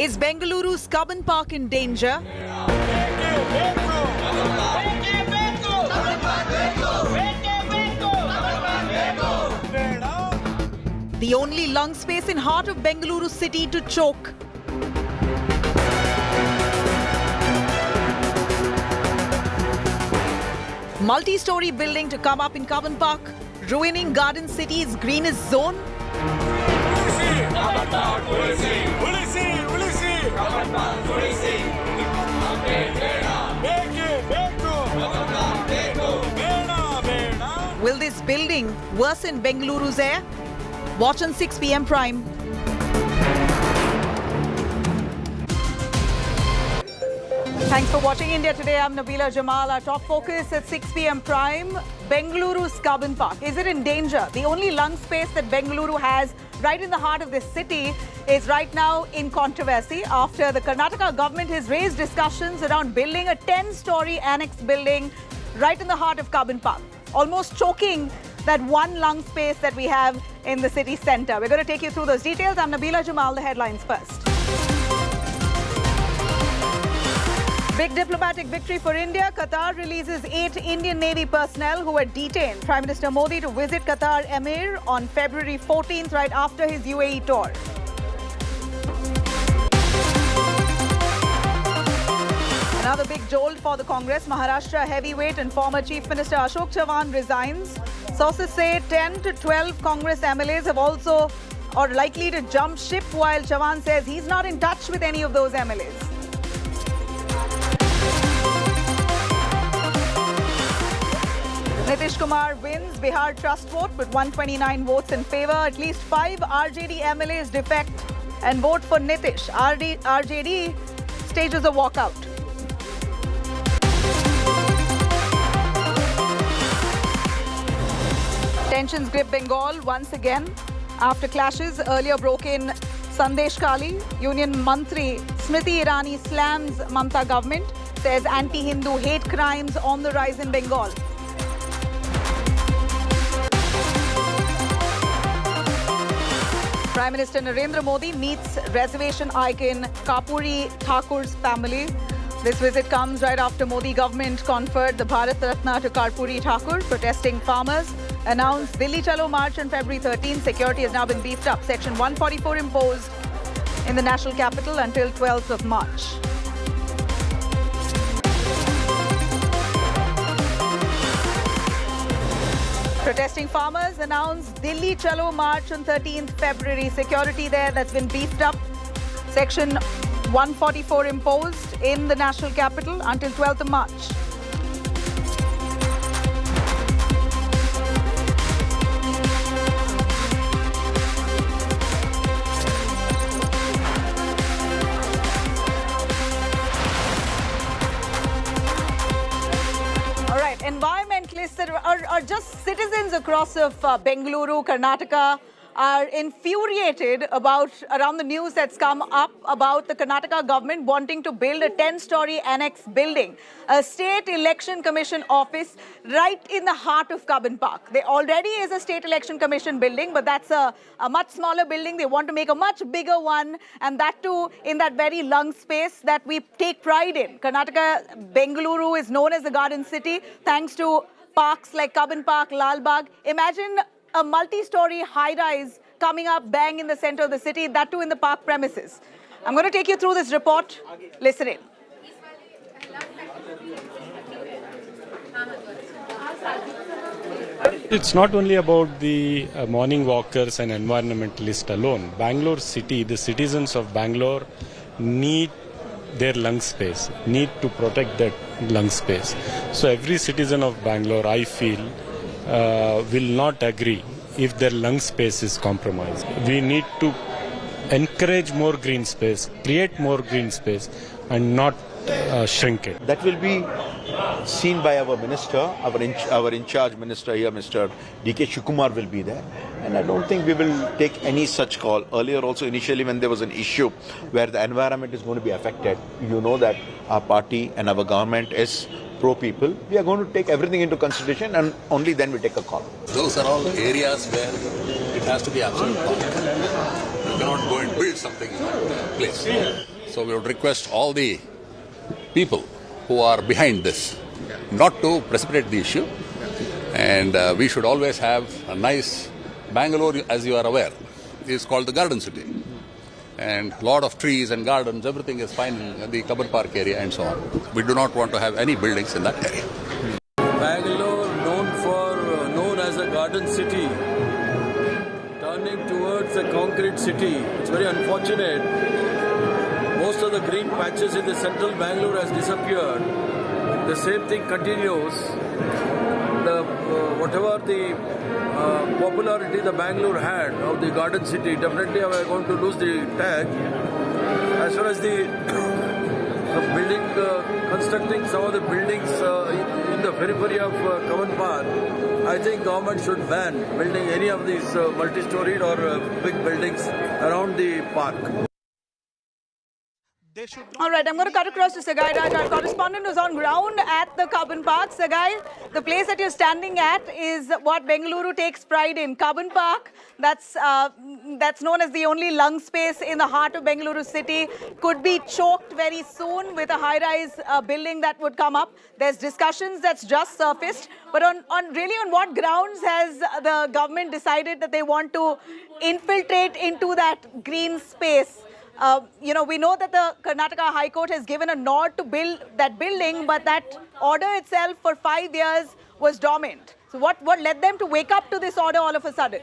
Is Bengaluru's Cubbon Park in danger? The only lung space in heart of Bengaluru city to choke. Multi-storey building to come up in Cubbon Park, ruining Garden City's greenest zone. Will this building worsen Bengaluru's air? Watch on 6 p.m. Prime. Thanks for watching India Today. I'm Nabila, Jamal. Our top focus at 6 p.m. Prime. Bengaluru's Cubbon Park. Is it in danger? The only lung space that Bengaluru has right in the heart of this city is right now in controversy after the Karnataka government has raised discussions around building a 10-storey annex building right in the heart of Cubbon Park, almost choking that one lung space that we have in the city centre. We're going to take you through those details. I'm Nabila, Jamal. The headlines first. Big diplomatic victory for India. Qatar releases 8 Indian Navy personnel who were detained. Prime Minister Modi to visit Qatar Emir on February 14th, right after his UAE tour. Another big jolt for the Congress. Maharashtra heavyweight and former Chief Minister Ashok Chavan resigns. Sources say 10 to 12 Congress MLAs have also or likely to jump ship, while Chavan says he's not in touch with any of those MLAs. Nitish Kumar wins Bihar trust vote with 129 votes in favour. At least 5 RJD MLAs defect and vote for Nitish. RJD stages a walkout. Tensions grip Bengal once again after clashes earlier broke in Sandesh Kali. Union Mantri Smriti Irani slams Mamata government, says anti-Hindu hate crimes on the rise in Bengal. Prime Minister Narendra Modi meets reservation icon Karpuri Thakur's family. This visit comes right after Modi government conferred the Bharat Ratna to Karpuri Thakur. Protesting farmers announced Delhi Chalo March on February 13. Security has now been beefed up. Section 144 imposed in the national capital until 12th of March. Protesting farmers announced Delhi Chalo March on 13th February. Security there that's been beefed up. Section 144 imposed in the national capital until 12th of March. Environmentalists are just citizens across of Bengaluru, Karnataka, are infuriated around the news that's come up about the Karnataka government wanting to build a 10-storey annex building, a state election commission office right in the heart of Cubbon Park. There already is a state election commission building, but that's a much smaller building. They want to make a much bigger one, and that too in that very lung space that we take pride in. Karnataka, Bengaluru is known as the Garden City thanks to parks like Cubbon Park, Lal Bagh. Imagine a multi-storey high-rise coming up bang in the center of the city, that too in the park premises. I'm going to take you through this report. Listen in. It's not only about the morning walkers and environmentalists alone. Bangalore city, the citizens of Bangalore need their lung space, need to protect that lung space. So every citizen of Bangalore, I feel, will not agree if their lung space is compromised. We need to encourage more green space, create more green space, and not shrink it. That will be seen by our minister, our in-charge minister here, Mr. D.K. Shukumar will be there. And I don't think we will take any such call. Earlier also, initially when there was an issue where the environment is going to be affected, you know that our party and our government is pro-people. We are going to take everything into consideration and only then we take a call. Those are all areas where it has to be absolute park. You cannot go and build build something in that place. So we would request all the people who are behind this not to precipitate the issue. And we should always have a nice Bangalore, as you are aware, is called the Garden City. And a lot of trees and gardens, everything is fine in the Cubbon Park area and so on. We do not want to have any buildings in that area. Bangalore, known as a garden city, turning towards a concrete city. It's very unfortunate. Most of the green patches in the central Bangalore has disappeared. The same thing continues. Whatever the popularity the Bangalore had of the garden city, definitely we are going to lose the tag. As far as the building, constructing some of the buildings in the periphery of Cubbon Park, I think government should ban building any of these multi-storied or big buildings around the park. All right, I'm going to cut across to Sagai Raj, our correspondent who's on ground at the Cubbon Park. Sagai, the place that you're standing at is what Bengaluru takes pride in, Cubbon Park. That's known as the only lung space in the heart of Bengaluru city. Could be choked very soon with a high-rise building that would come up. There's discussions that's just surfaced. But on what grounds has the government decided that they want to infiltrate into that green space? We know that the Karnataka High Court has given a nod to build that building, but that order itself for 5 years was dormant. So what led them to wake up to this order all of a sudden?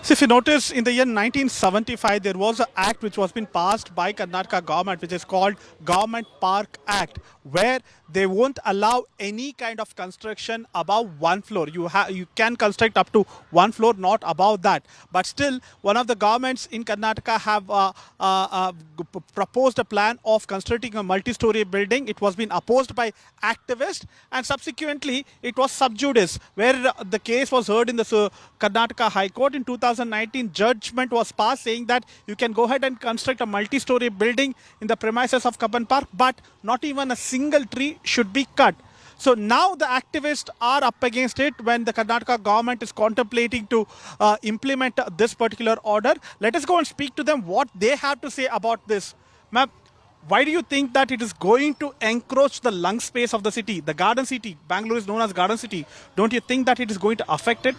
So if you notice, in the year 1975, there was an act which was been passed by Karnataka government, which is called Government Park Act, where they won't allow any kind of construction above one floor. You can construct up to one floor, not above that. But still, one of the governments in Karnataka have proposed a plan of constructing a multi-story building. It was being opposed by activists, and subsequently it was sub judice, where the case was heard in the Karnataka High Court. In 2019, judgment was passed saying that you can go ahead and construct a multi-story building in the premises of Cubbon Park, but not even a single tree should be cut. So now the activists are up against it when the Karnataka government is contemplating to implement this particular order. Let us go and speak to them what they have to say about this. Ma'am, why do you think that it is going to encroach the lung space of the city, the garden city? Bangalore is known as garden city. Don't you think that it is going to affect it?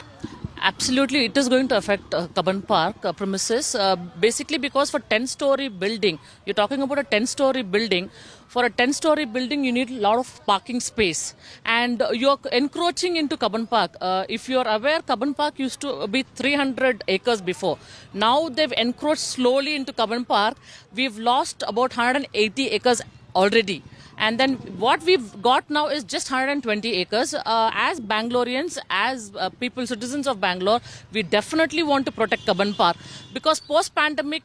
Absolutely, it is going to affect Cubbon Park premises, basically because for 10-story building, you're talking about a 10-story building. For a 10-story building, you need a lot of parking space, and you're encroaching into Cubbon Park. If you're aware, Cubbon Park used to be 300 acres before. Now they've encroached slowly into Cubbon Park. We've lost about 180 acres already. And then what we've got now is just 120 acres. As Bangaloreans, as people, citizens of Bangalore, we definitely want to protect Cubbon Park, because post-pandemic,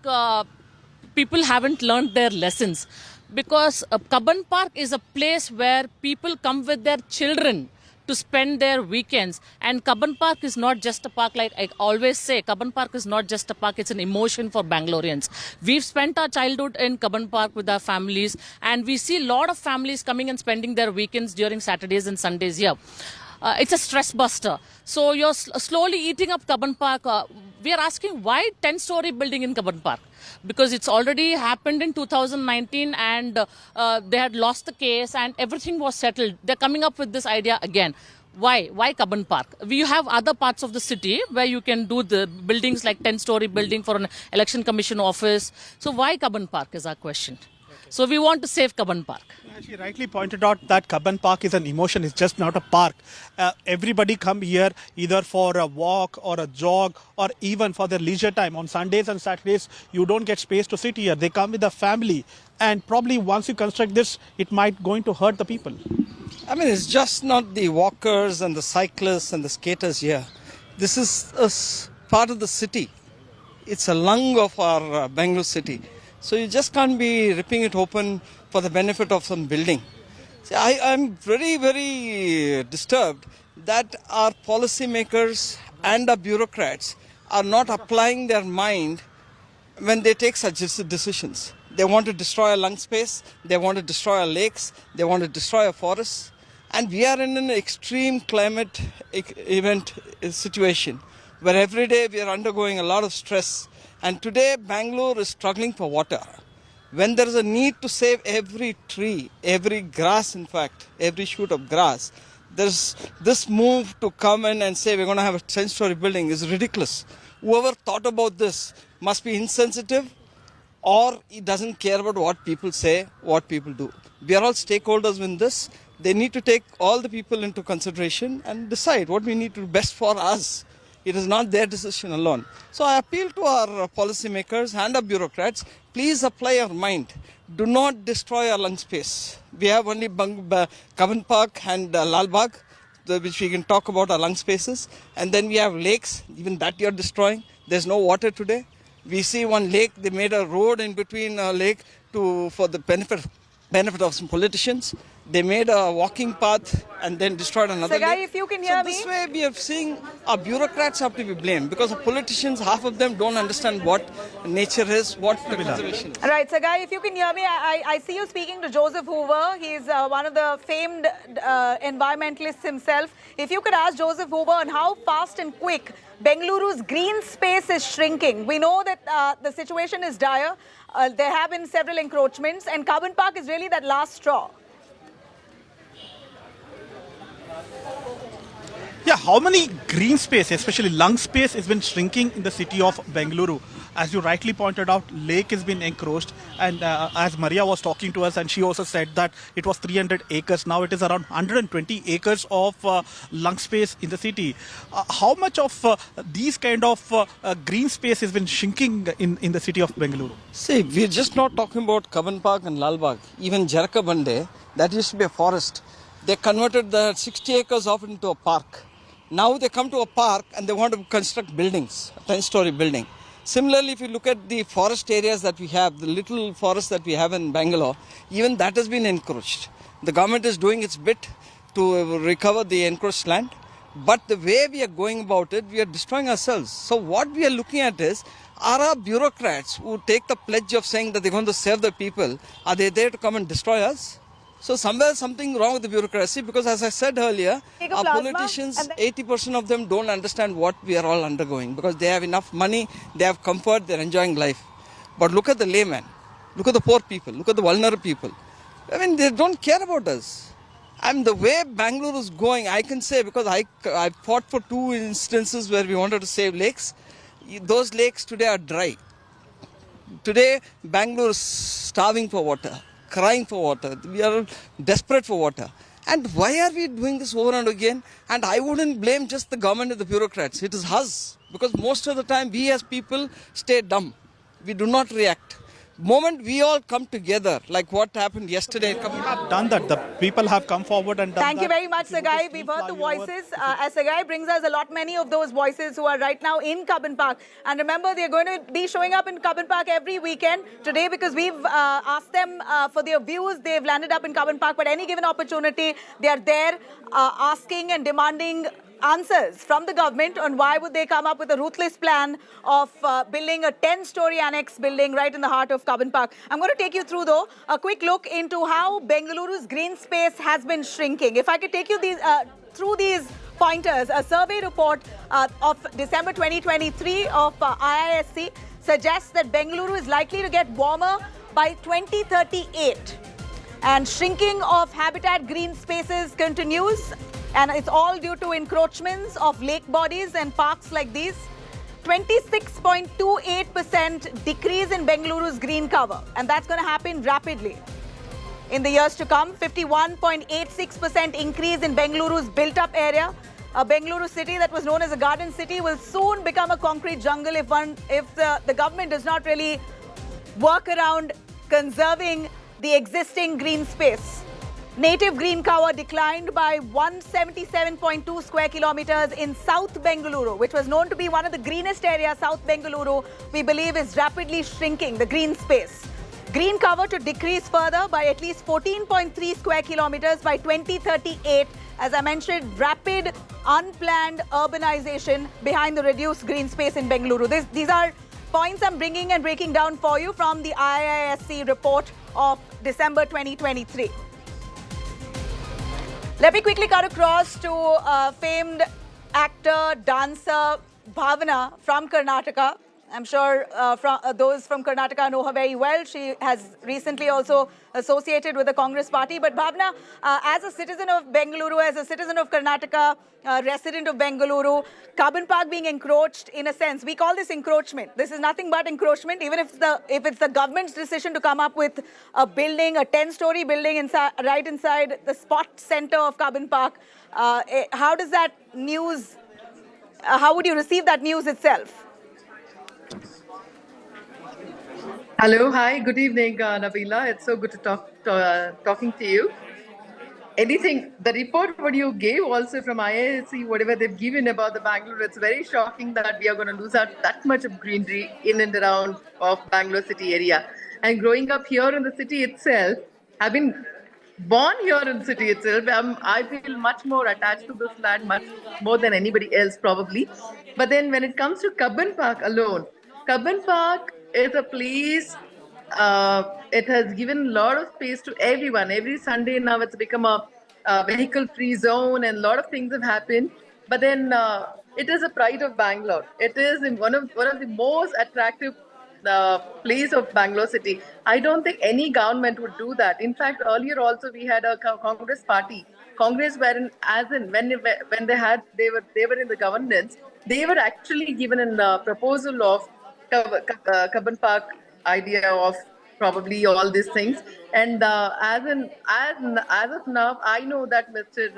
people haven't learned their lessons. Because Cubbon Park is a place where people come with their children to spend their weekends. And Cubbon Park is not just a park, like I always say, Cubbon Park is not just a park, it's an emotion for Bangaloreans. We've spent our childhood in Cubbon Park with our families, and we see a lot of families coming and spending their weekends during Saturdays and Sundays here. It's a stress buster. So you're slowly eating up Cubbon Park. We are asking why 10-story building in Cubbon Park? Because it's already happened in 2019, and they had lost the case and everything was settled. They're coming up with this idea again. Why? Why Cubbon Park? We have other parts of the city where you can do the buildings like 10-story building for an election commission office. So why Cubbon Park is our question. So we want to save Cubbon Park. She rightly pointed out that Cubbon Park is an emotion. It's just not a park. Everybody come here either for a walk or a jog or even for their leisure time. On Sundays and Saturdays, you don't get space to sit here. They come with a family. And probably once you construct this, it might going to hurt the people. I mean, it's just not the walkers and the cyclists and the skaters here. This is a part of the city. It's a lung of our Bangalore city. So you just can't be ripping it open for the benefit of some building. See, I'm very, very disturbed that our policymakers and our bureaucrats are not applying their mind when they take such decisions. They want to destroy a lung space, they want to destroy our lakes, they want to destroy our forests. And we are in an extreme climate event situation where every day we are undergoing a lot of stress. And today, Bangalore is struggling for water. When there is a need to save every tree, every grass, in fact, every shoot of grass, there's this move to come in and say we're going to have a 10-story building is ridiculous. Whoever thought about this must be insensitive, or he doesn't care about what people say, what people do. We are all stakeholders in this. They need to take all the people into consideration and decide what we need to do best for us. It is not their decision alone. So I appeal to our policymakers and our bureaucrats, please apply your mind. Do not destroy our lung space. We have only Cubbon Park and Lal Bagh, which we can talk about our lung spaces. And then we have lakes, even that you're destroying. There's no water today. We see one lake, they made a road in between a lake for the benefit of some politicians. They made a walking path and then destroyed another Sagai, lake. if you can hear me. This way we are seeing our bureaucrats have to be blamed because the politicians, half of them don't understand what nature is, what the conservation is. Right, Sagai, if you can hear me, I see you speaking to Joseph Hoover. He's one of the famed environmentalists himself. If you could ask Joseph Hoover on how fast and quick Bengaluru's green space is shrinking. We know that the situation is dire. There have been several encroachments, and Cubbon Park is really that last straw. Yeah, how many green space, especially lung space, has been shrinking in the city of Bengaluru? As you rightly pointed out, lake has been encroached, and as Maria was talking to us, and she also said that it was 300 acres. Now it is around 120 acres of lung space in the city. How much of these kind of green space has been shrinking in the city of Bengaluru? See, we're just not talking about Cubbon Park and Lal Bagh. Even Jarka Bande, that used to be a forest. They converted the 60 acres of it into a park. Now they come to a park and they want to construct buildings, a 10-story building. Similarly, if you look at the forest areas that we have, the little forest that we have in Bangalore, even that has been encroached. The government is doing its bit to recover the encroached land. But the way we are going about it, we are destroying ourselves. So what we are looking at is, are our bureaucrats who take the pledge of saying that they're going to serve the people, are they there to come and destroy us? So somewhere something wrong with the bureaucracy, because as I said earlier, our politicians, 80% of them don't understand what we are all undergoing, because they have enough money, they have comfort, they're enjoying life. But look at the layman, look at the poor people, look at the vulnerable people. I mean, they don't care about us. And the way Bangalore is going, I can say, because I fought for 2 instances where we wanted to save lakes. Those lakes today are dry. Today, Bangalore is starving for water, crying for water. We are desperate for water. And why are we doing this over and again? And I wouldn't blame just the government and the bureaucrats. It is us. Because most of the time, we as people stay dumb. We do not react. Moment we all come together, like what happened yesterday. Done that. The people have come forward and done Thank that. you very much, Sagai. We've heard the voices. As Sagai brings us many of those voices who are right now in Cubbon Park. And remember, they're going to be showing up in Cubbon Park every weekend. Today, because we've asked them for their views, they've landed up in Cubbon Park. But any given opportunity, they are there asking and demanding answers from the government on why would they come up with a ruthless plan of building a 10-story annex building right in the heart of Cubbon Park. I'm going to take you through, though, a quick look into how Bengaluru's green space has been shrinking. If I could take you through these pointers, a survey report of December 2023 of IISc suggests that Bengaluru is likely to get warmer by 2038. And shrinking of habitat green spaces continues. And it's all due to encroachments of lake bodies and parks like these. 26.28% decrease in Bengaluru's green cover. And that's going to happen rapidly in the years to come. 51.86% increase in Bengaluru's built-up area. A Bengaluru city that was known as a garden city will soon become a concrete jungle if the government does not really work around conserving the existing green space. Native green cover declined by 177.2 square kilometers in South Bengaluru, which was known to be one of the greenest areas. South Bengaluru, we believe, is rapidly shrinking, the green space. Green cover to decrease further by at least 14.3 square kilometers by 2038. As I mentioned, rapid, unplanned urbanization behind the reduced green space in Bengaluru. These are points I'm bringing and breaking down for you from the IISc report of December 2023. Let me quickly cut across to famed actor, dancer, Bhavana from Karnataka. I'm sure those from Karnataka know her very well. She has recently also associated with the Congress party. But Bhavna, as a citizen of Bengaluru, as a citizen of Karnataka, resident of Bengaluru, Cubbon Park being encroached in a sense, we call this encroachment. This is nothing but encroachment, even if it's the government's decision to come up with a building, a 10-story building right inside the spot center of Cubbon Park. How does that news, how would you receive that news itself? Hello, hi, good evening, Nabila. It's so good to talking to you. Anything, the report what you gave also from IISc, whatever they've given about the Bangalore, it's very shocking that we are going to lose out that much of greenery in and around of Bangalore city area. And growing up here in the city itself, I've been born here in the city itself. I feel much more attached to this land, much more than anybody else probably. But then when it comes to Cubbon Park alone, Cubbon Park is a place, it has given a lot of space to everyone. Every Sunday now it's become a vehicle-free zone and a lot of things have happened. But then it is a pride of Bangalore. It is in one of the most attractive place of Bangalore city. I don't think any government would do that. In fact, earlier also we had a Congress party. Congress wherein when they were in the governance, they were actually given a proposal of Cubbon Park idea of probably all these things. And as of now, I know that Mr.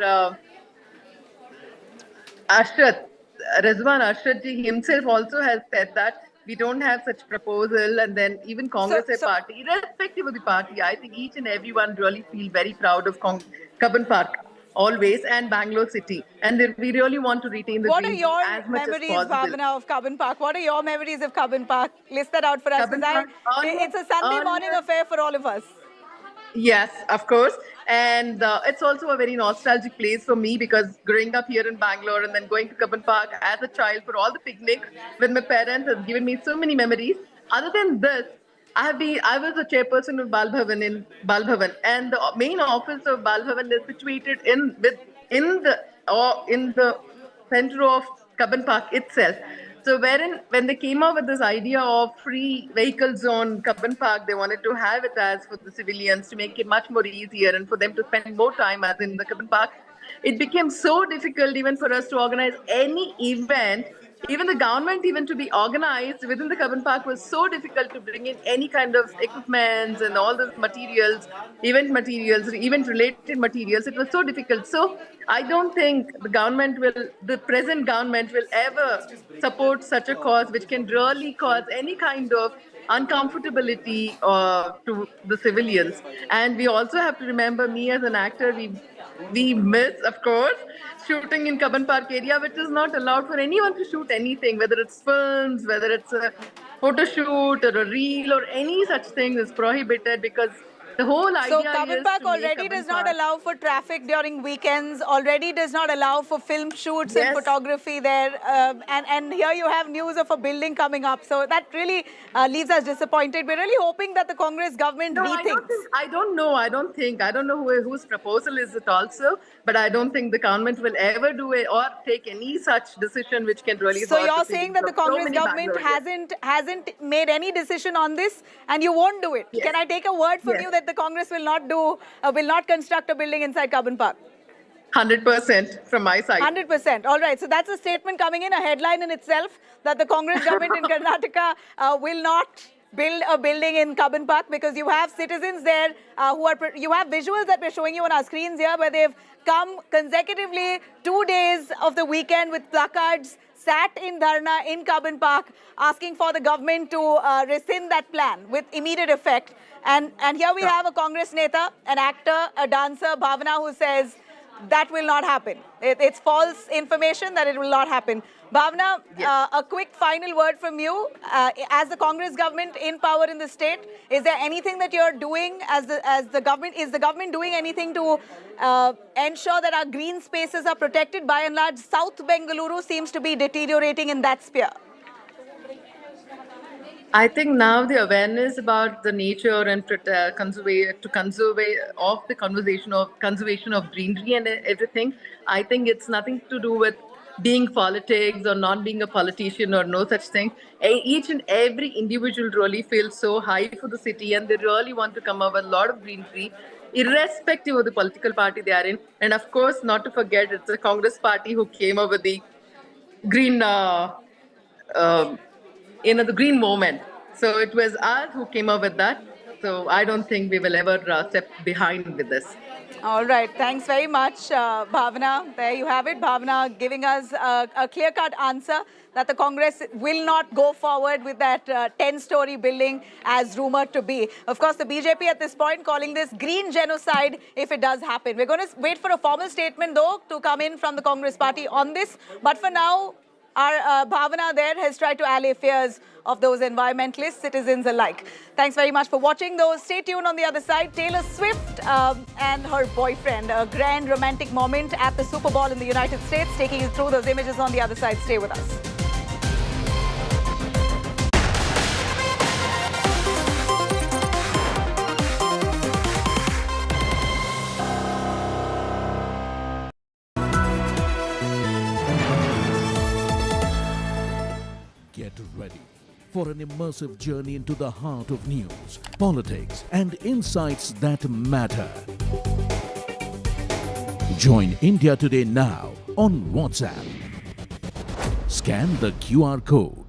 Rizwan Arshad himself also has said that we don't have such proposal, and then even Congress party, irrespective of the party, I think each and everyone really feel very proud of Cubbon Park always and Bangalore city, and we really want to retain the What are your as much memories, as possible. Bhavana, of Cubbon Park? What are your memories of Cubbon Park? List that out for us. It's a Sunday morning affair for all of us. Yes, of course. And it's also a very nostalgic place for me because growing up here in Bangalore and then going to Cubbon Park as a child for all the picnics with my parents has given me so many memories. Other than this, I was a chairperson of Bal Bhavan in Bal Bhavan, and the main office of Bal Bhavan is situated in the center of Cubbon Park itself. So when they came up with this idea of free vehicle zone Cubbon Park, they wanted to have it as for the civilians to make it much more easier and for them to spend more time as in the Cubbon Park. It became so difficult even for us to organize any event. Even the government, even to be organized within the Cubbon Park was so difficult to bring in any kind of equipment and all those materials, event-related materials. It was so difficult. So I don't think the present government will ever support such a cause which can really cause any kind of uncomfortability to the civilians. And we also have to remember, me as an actor, we miss, of course, shooting in Cubbon Park area, which is not allowed for anyone to shoot anything, whether it's films, whether it's a photo shoot or a reel or any such thing is prohibited because the whole idea So Cubbon Park already does not allow for traffic during weekends, already does not allow for film shoots and photography there. And here you have news of a building coming up. So that really leaves us disappointed. We're really hoping that the Congress government rethinks. I don't know whose proposal is it also, but I don't think the government will ever do it or take any such decision which can really So you're saying that the Congress government hasn't made any decision on this and you won't do it. Can I take a word from you that the Congress will not construct a building inside Cubbon Park? 100% from my side. 100%. All right. So that's a statement coming in, a headline in itself, that the Congress government in Karnataka will not build a building in Cubbon Park because you have citizens there you have visuals that we're showing you on our screens here where they've come consecutively 2 days of the weekend with placards, sat in Dharna in Cubbon Park asking for the government to rescind that plan with immediate effect. And here we have a Congress neta, an actor, a dancer, Bhavana, who says that will not happen. It's false information that it will not happen. Bhavana, a quick final word from you. As the Congress government in power in the state, is there anything that you're doing as the government? Is the government doing anything to ensure that our green spaces are protected? By and large, South Bengaluru seems to be deteriorating in that sphere. I think now the awareness about the nature and conservation of greenery and everything, I think it's nothing to do with being politics or not being a politician or no such thing. Each and every individual really feels so high for the city and they really want to come up with a lot of greenery, irrespective of the political party they are in. And of course, not to forget, it's the Congress party who came up with the green, uh, the green movement. So it was us who came up with that. So I don't think we will ever step behind with this. All right. Thanks very much, Bhavana. There you have it. Bhavana giving us a clear-cut answer that the Congress will not go forward with that 10-story building as rumored to be. Of course, the BJP at this point calling this green genocide if it does happen. We're going to wait for a formal statement, though, to come in from the Congress party on this. But for now, our Bhavana there has tried to allay fears of those environmentalists, citizens alike. Thanks very much for watching, though. Stay tuned on the other side. Taylor Swift and her boyfriend, a grand romantic moment at the Super Bowl in the United States. Taking you through those images on the other side. Stay with us. Get ready for an immersive journey into the heart of news, politics, and insights that matter. Join India Today now on WhatsApp. Scan the QR code.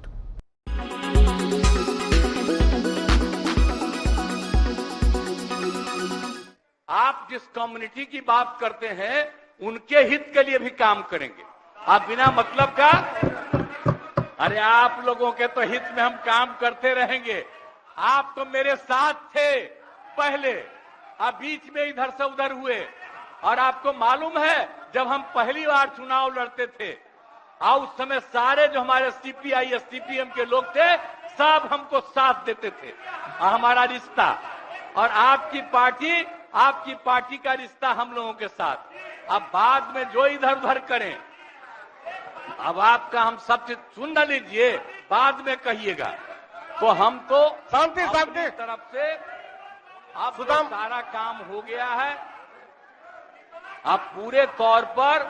आप जिस community की बात करते हैं उनके हित के लिए भी काम करेंगे। आप बिना मतलब का, अरे आप लोगों के तो हित में हम काम करते रहेंगे। आप तो मेरे साथ थे पहले, अब बीच में इधर से उधर हुए, और आपको मालूम है जब हम पहली बार चुनाव लड़ते थे और उस समय सारे जो हमारे सीपीआई एसडीपीएम के लोग थे सब हमको साथ देते थे और हमारा रिश्ता, और आपकी पार्टी का रिश्ता हम लोगों के साथ। अब बाद में जो इधर उधर करें, अब आपका हम सब चीज सुन न लीजिए, बाद में कहिएगा। तो हम तो शांति तरफ से अब तो सारा काम हो गया है। अब पूरे तौर पर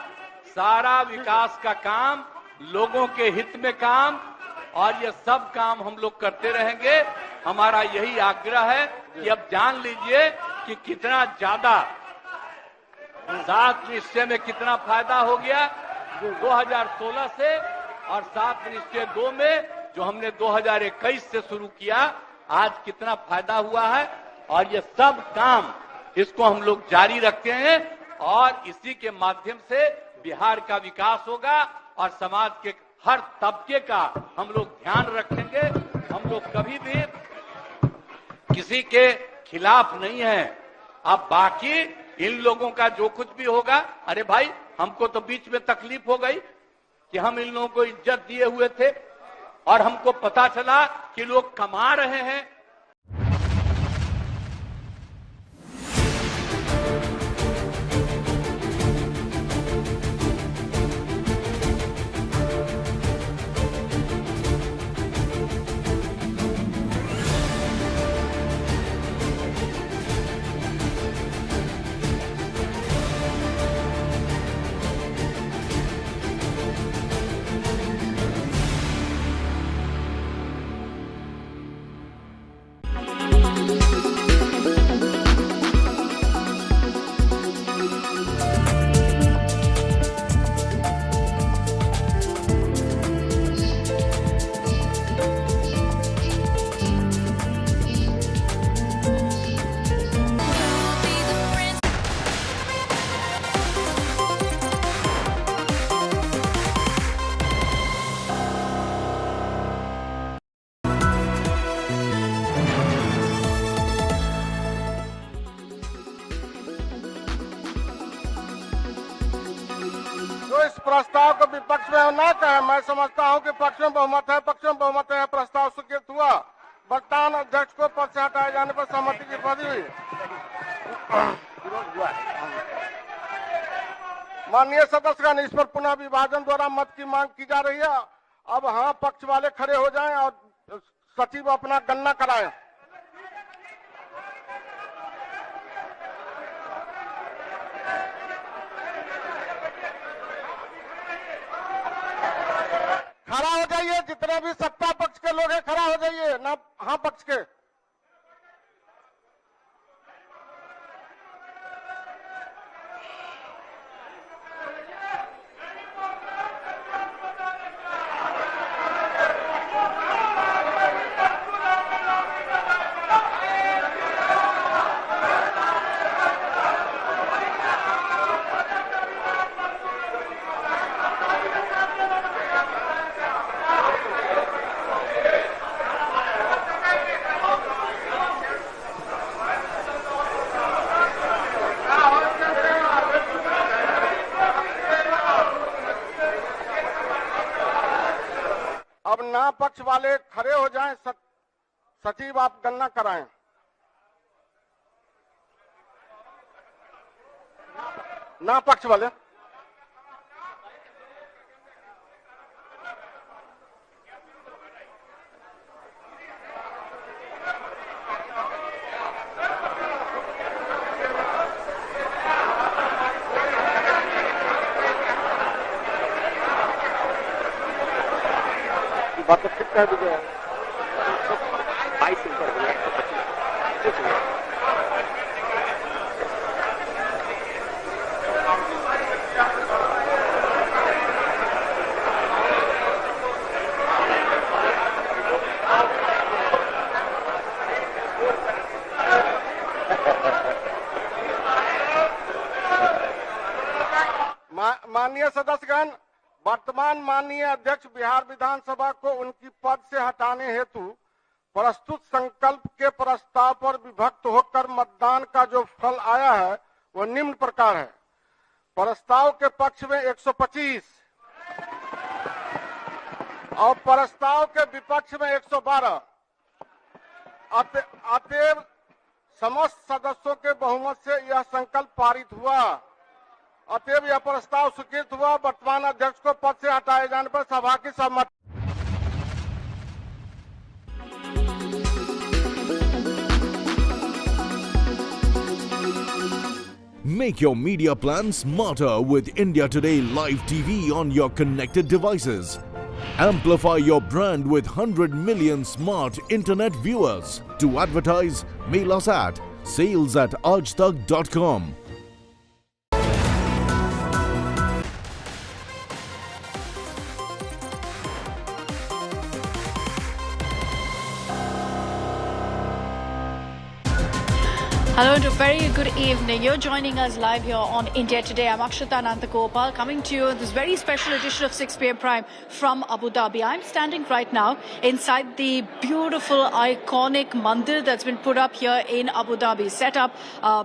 सारा विकास का काम, लोगों के हित में काम, और ये सब काम हम लोग करते रहेंगे। हमारा यही आग्रह है कि अब जान लीजिए कि कितना ज्यादा 7 निश्चय में कितना फायदा हो गया 2016 से, और 7 निश्चय 2 में जो हमने 2021 से शुरू किया, आज कितना फायदा हुआ है। और ये सब काम इसको हम लोग जारी रखते हैं और इसी के माध्यम से बिहार का विकास होगा और समाज के हर तबके का हम लोग ध्यान रखेंगे। हम लोग कभी भी किसी के खिलाफ नहीं है। अब बाकी इन लोगों का जो कुछ भी होगा, अरे भाई हमको तो बीच में तकलीफ हो गई कि हम इन लोगों को इज्जत दिए हुए थे और हमको पता चला कि लोग कमा रहे हैं। प्रस्ताव को विपक्ष में न कहे, मैं समझता हूं कि पक्ष में बहुमत है, प्रस्ताव स्वीकृत हुआ। वर्तमान अध्यक्ष को पद से हटाए जाने पर सहमति की पद हुई। माननीय सदस्यगण, इस पर पुनः विभाजन द्वारा मत की मांग की जा रही है। अब हाँ पक्ष वाले खड़े हो जाएं और सचिव अपना गणना कराएं। खड़ा हो जाइए, जितने भी सत्ता पक्ष के लोग हैं खड़ा हो जाइए, ना हाँ पक्ष के। अब ना पक्ष वाले खड़े हो जाएं, सचिव आप गणना कराएं। ना पक्ष वाले बात तो ठीक कह दीजिए। माननीय सदस्यगण, वर्तमान माननीय अध्यक्ष बिहार विधानसभा को उनकी पद से हटाने हेतु प्रस्तुत संकल्प के प्रस्ताव पर विभक्त होकर मतदान का जो फल आया है वह निम्न प्रकार है। प्रस्ताव के पक्ष में 125 और प्रस्ताव के विपक्ष में 112। अतएव समस्त सदस्यों के बहुमत से यह संकल्प पारित हुआ। अतएव यह प्रस्ताव स्वीकृत हुआ। वर्तमान अध्यक्ष को पद से हटाए जाने पर सभा की सहमति। Make your media plan smarter with India Today Live TV on your connected devices. Amplify your brand with 100 million smart internet viewers. To advertise, mail us at sales@aajtak.com. Hello and a very good evening. You're joining us live here on India Today. I'm Akshata Nantagopal coming to you in this very special edition of 6 p.m. Prime from Abu Dhabi. I'm standing right now inside the beautiful, iconic mandir that's been put up here in Abu Dhabi, set up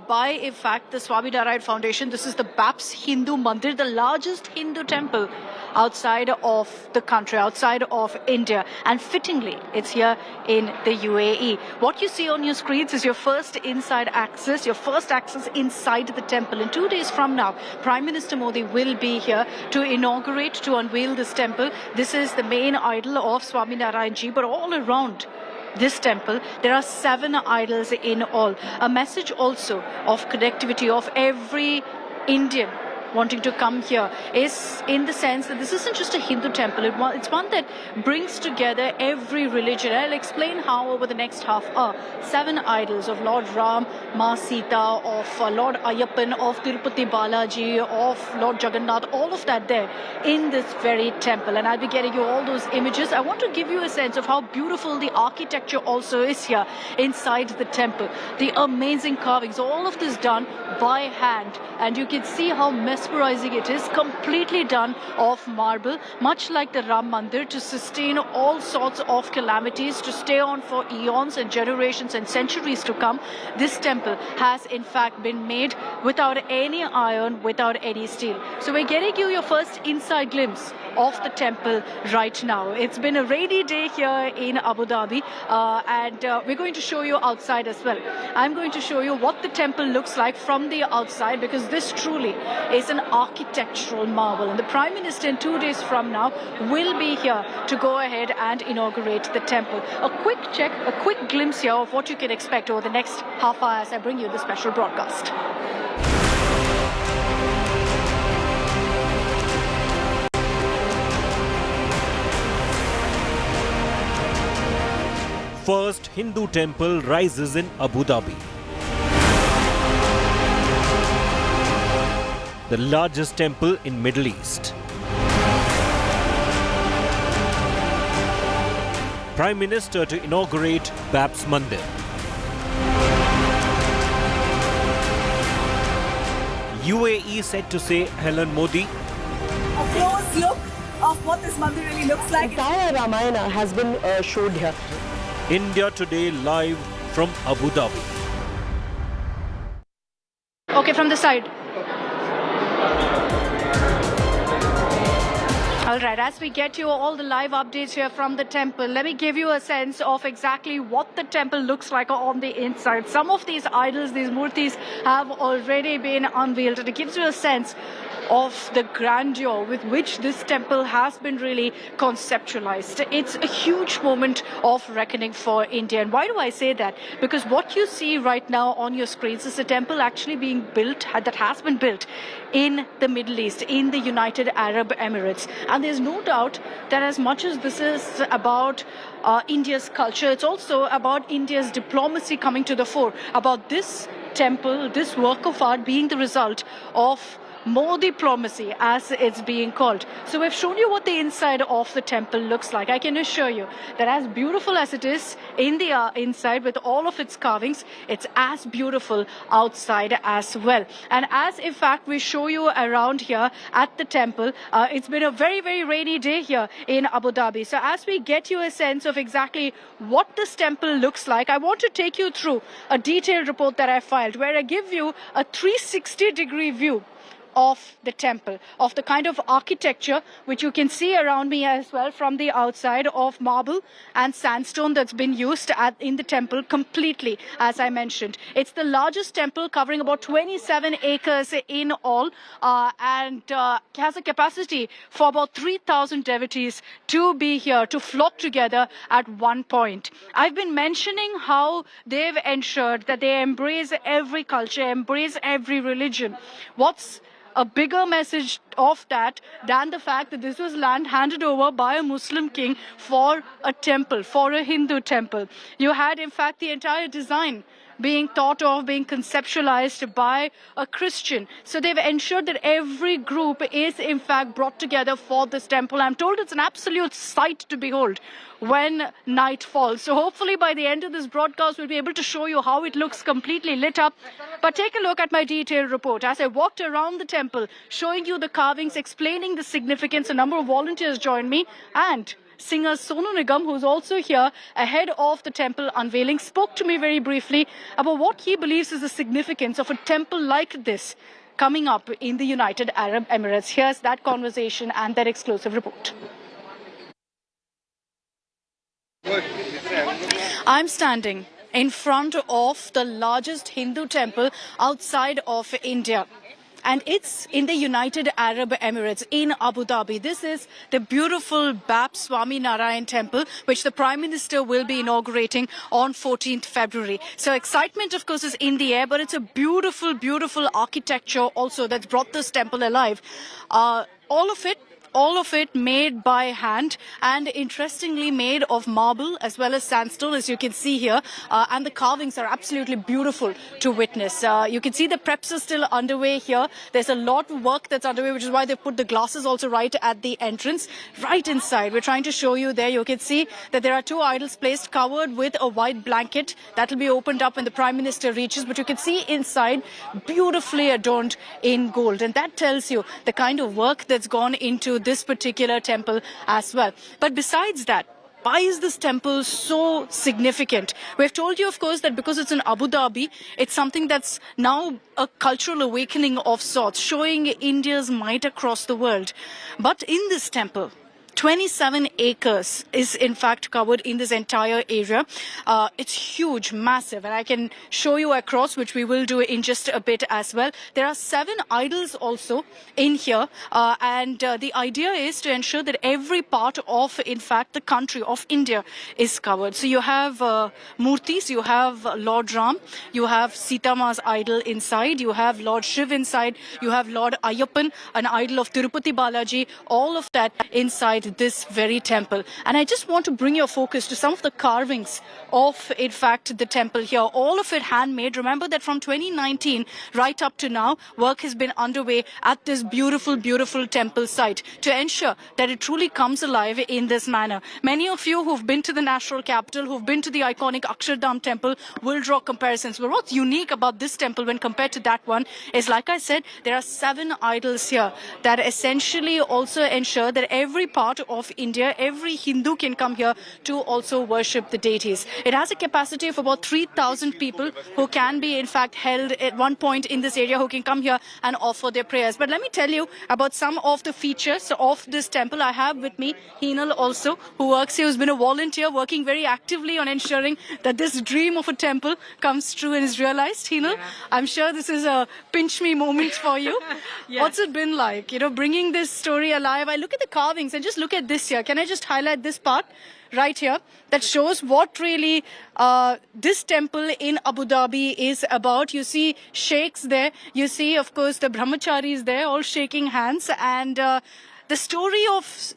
by, in fact, the Swaminarayan Foundation. This is the BAPS Hindu Mandir, the largest Hindu temple outside of the country, outside of India. And fittingly, it's here in the UAE. What you see on your screens is your first inside access, your first access inside the temple. In 2 days from now, Prime Minister Modi will be here to inaugurate, to unveil this temple. This is the main idol of Swaminarayan Ji, but all around this temple, there are 7 idols in all. A message also of connectivity of every Indian wanting to come here is in the sense that this isn't just a Hindu temple. It's one that brings together every religion. I'll explain how over the next half hour. 7 idols of Lord Ram, Ma Sita, of Lord Ayyappan, of Tirupati Balaji, of Lord Jagannath, all of that there in this very temple. And I'll be getting you all those images. I want to give you a sense of how beautiful the architecture also is here inside the temple. The amazing carvings, all of this done by hand. And you can see how mesmerizing it is, completely done of marble, much like the Ram Mandir, to sustain all sorts of calamities, to stay on for eons and generations and centuries to come. This temple has in fact been made without any iron, without any steel. So we're getting you your first inside glimpse of the temple right now. It's been a rainy day here in Abu Dhabi, and we're going to show you outside as well. I'm going to show you what the temple looks like from the outside, because this truly is an architectural marvel. And the Prime Minister in 2 days from now will be here to go ahead and inaugurate the temple. A quick check, a quick glimpse here of what you can expect over the next half hour as I bring you the special broadcast. first Hindu temple rises in Abu Dhabi. The largest temple in Middle East. Prime Minister to inaugurate Bab's Mandir. UAE said to say Helen Modi. A close look of what this mandir really looks like. Entire Ramayana has been showed here. India Today live from Abu Dhabi. Okay, from the side. All right, as we get you all the live updates here from the temple, let me give you a sense of exactly what the temple looks like on the inside. Some of these idols, these murtis, have already been unveiled, and it gives you a sense of the grandeur with which this temple has been really conceptualized. It's a huge moment of reckoning for India. And why do I say that? Because what you see right now on your screens is a temple actually being built, that has been built in the Middle East, in the United Arab Emirates. And there's no doubt that as much as this is about India's culture, it's also about India's diplomacy coming to the fore, about this temple, this work of art being the result of more diplomacy, as it's being called. So we've shown you what the inside of the temple looks like. I can assure you that as beautiful as it is in the inside with all of its carvings, it's as beautiful outside as well. And as in fact we show you around here at the temple, it's been a very, very rainy day here in Abu Dhabi. So as we get you a sense of exactly what this temple looks like, I want to take you through a detailed report that I filed where I give you a 360-degree view of the temple, of the kind of architecture which you can see around me as well from the outside, of marble and sandstone that's been used in the temple completely, as I mentioned. It's the largest temple, covering about 27 acres in all, and has a capacity for about 3,000 devotees to be here, to flock together at one point. I've been mentioning how they've ensured that they embrace every culture, embrace every religion. What's a bigger message of that than the fact that this was land handed over by a Muslim king for a temple, for a Hindu temple. You had, in fact, the entire design being thought of, being conceptualized by a Christian. So they've ensured that every group is, in fact, brought together for this temple. I'm told it's an absolute sight to behold when night falls. So hopefully by the end of this broadcast, we'll be able to show you how it looks completely lit up. But take a look at my detailed report. As I walked around the temple, showing you the carvings, explaining the significance, a number of volunteers joined me, and singer Sonu Nigam, who's also here ahead of the temple unveiling, spoke to me very briefly about what he believes is the significance of a temple like this coming up in the United Arab Emirates. Here's that conversation and that exclusive report. I'm standing in front of the largest Hindu temple outside of India. And it's in the United Arab Emirates in Abu Dhabi. This is the beautiful Bab Swami Narayan temple, which the Prime Minister will be inaugurating on 14th February. So excitement, of course, is in the air, but it's a beautiful, beautiful architecture also that's brought this temple alive. All of it made by hand, and interestingly made of marble as well as sandstone, as you can see here. And the carvings are absolutely beautiful to witness. You can see the preps are still underway here. There's a lot of work that's underway, which is why they put the glasses also right at the entrance, right inside. We're trying to show you there. You can see that there are two idols placed, covered with a white blanket. That will be opened up when the Prime Minister reaches. But you can see inside, beautifully adorned in gold. And that tells you the kind of work that's gone into this particular temple as well. But besides that, why is this temple so significant? We've told you, of course, that because it's in Abu Dhabi, it's something that's now a cultural awakening of sorts, showing India's might across the world. But in this temple, 27 acres is in fact covered in this entire area. It's huge, massive, and I can show you across, which we will do in just a bit as well. There are 7 idols also in here, and the idea is to ensure that every part of, in fact, the country of India is covered. So you have murtis, you have Lord Ram, you have Sita Ma's idol inside, you have Lord Shiv inside, you have Lord Ayyappan, an idol of Tirupati Balaji, all of that inside of this very temple. And I just want to bring your focus to some of the carvings of, in fact, the temple here. All of it handmade. Remember that from 2019 right up to now, work has been underway at this beautiful, beautiful temple site to ensure that it truly comes alive in this manner. Many of you who've been to the national capital, who've been to the iconic Akshardham temple, will draw comparisons. But what's unique about this temple when compared to that one is, like I said, there are 7 idols here that essentially also ensure that every part of India, every Hindu can come here to also worship the deities. It has a capacity of about 3,000 people who can be, in fact, held at one point in this area, who can come here and offer their prayers. But let me tell you about some of the features of this temple. I have with me Heenal also, who works here, who's been a volunteer working very actively on ensuring that this dream of a temple comes true and is realized. Heenal, I'm sure this is a pinch me moment for you. What's it been like, bringing this story alive? I look at the carvings and just look at this here. Can I just highlight this part right here that shows what really this temple in Abu Dhabi is about? You see sheikhs there. You see, of course, the brahmacharis there, all shaking hands. And the story of,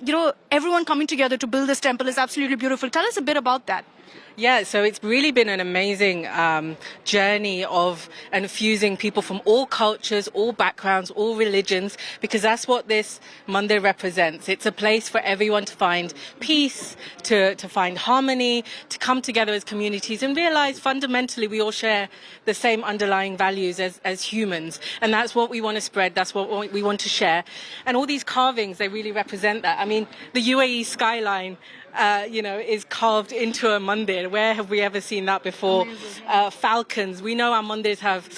everyone coming together to build this temple is absolutely beautiful. Tell us a bit about that. Yeah, so it's really been an amazing journey of infusing people from all cultures, all backgrounds, all religions, because that's what this mandir represents. It's a place for everyone to find peace, to find harmony, to come together as communities and realize fundamentally we all share the same underlying values as humans. And that's what we want to spread, that's what we want to share. And all these carvings, they really represent that. I mean, the UAE skyline, is carved into a mandir. Where have we ever seen that before? Falcons. We know our mandirs have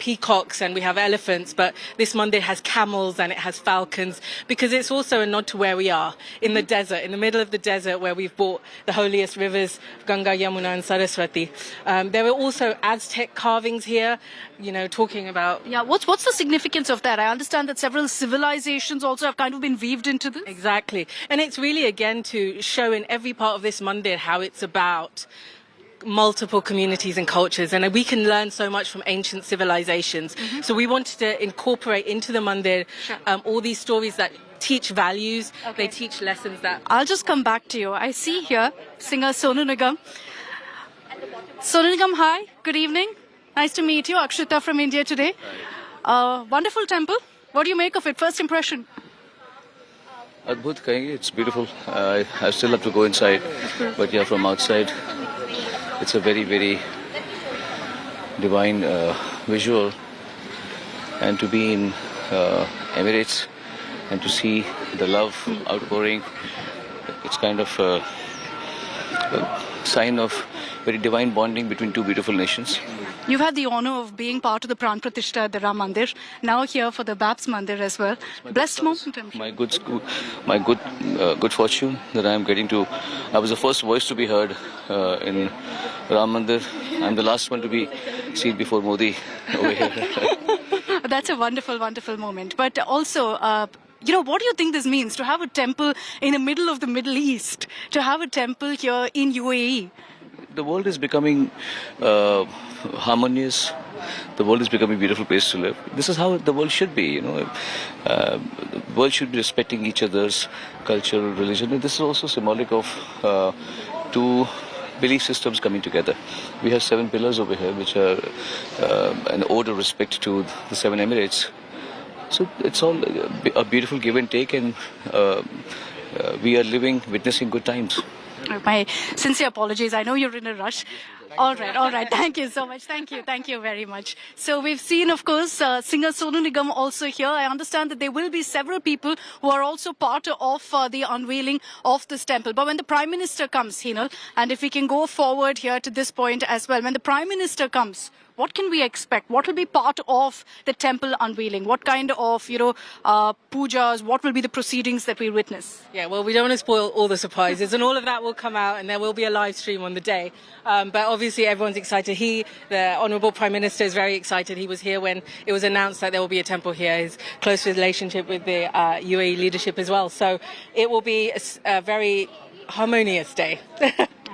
peacocks and we have elephants, but this mandir has camels and it has falcons because it's also a nod to where we are, in the desert, in the middle of the desert where we've brought the holiest rivers, Ganga, Yamuna and Saraswati. There were also Aztec carvings here, talking about... Yeah, what's the significance of that? I understand that several civilizations also have kind of been weaved into this. Exactly. And it's really, again, to show in every part of this mandir how it's about multiple communities and cultures, and we can learn so much from ancient civilizations. So we wanted to incorporate into the mandir all these stories that teach values, they teach lessons that... I'll just come back to you. I see here singer Sonu Nigam. Sonu Nigam, hi, good evening. Nice to meet you. Akshita from India Today. Wonderful temple. What do you make of it? First impression? Adbhut kahenge, it's beautiful. I still have to go inside, but yeah, from outside, it's a very, very divine visual. And to be in Emirates and to see the love outpouring, it's kind of a sign of very divine bonding between two beautiful nations. You've had the honor of being part of the Pran Pratishtha at the Ram Mandir, now here for the Babs Mandir as well. Blessed moment, I'm sure. My good fortune that I am getting to. I was the first voice to be heard in Ram Mandir. I'm the last one to be seen before Modi over here. That's a wonderful, wonderful moment. But also, what do you think this means to have a temple in the middle of the Middle East, to have a temple here in UAE? The world is becoming harmonious. The world is becoming a beautiful place to live. This is how the world should be, The world should be respecting each other's culture, religion. And this is also symbolic of two belief systems coming together. We have 7 pillars over here, which are an ode of respect to the 7 Emirates. So it's all a beautiful give and take, and we are witnessing good times. My sincere apologies. I know you're in a rush. All right. Thank you so much. Thank you very much. So we've seen, of course, singer Sonu Nigam also here. I understand that there will be several people who are also part of the unveiling of this temple. But when the Prime Minister comes, Heenal, and if we can go forward here to this point as well, when the Prime Minister comes, what can we expect? What will be part of the temple unveiling? What kind of, pujas? What will be the proceedings that we witness? Yeah, well, we don't want to spoil all the surprises, and all of that will come out, and there will be a live stream on the day. But obviously, everyone's excited. The Honourable Prime Minister, is very excited. He was here when it was announced that there will be a temple here. His close relationship with the UAE leadership as well. So it will be a very harmonious day.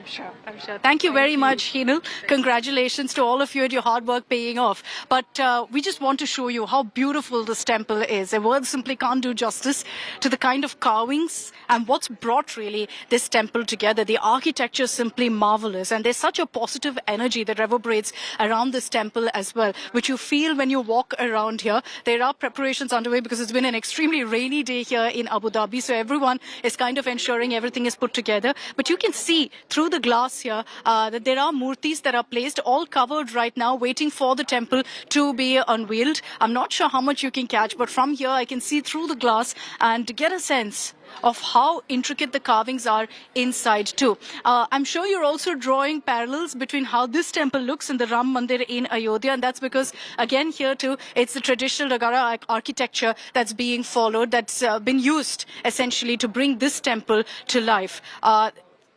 I'm sure. Thank you very much, Hinal. Congratulations to all of you and your hard work paying off. But we just want to show you how beautiful this temple is. The words simply can't do justice to the kind of carvings and what's brought really this temple together. The architecture is simply marvelous, and there's such a positive energy that reverberates around this temple as well, which you feel when you walk around here. There are preparations underway because it's been an extremely rainy day here in Abu Dhabi, so everyone is kind of ensuring everything is put together. But you can see through the glass here that there are murtis that are placed, all covered right now, waiting for the temple to be unveiled. I'm not sure how much you can catch, but from here I can see through the glass and get a sense of how intricate the carvings are inside too. I'm sure you're also drawing parallels between how this temple looks in the Ram Mandir in Ayodhya, and that's because, again, here too, it's the traditional Nagara architecture that's being followed, that's been used essentially to bring this temple to life.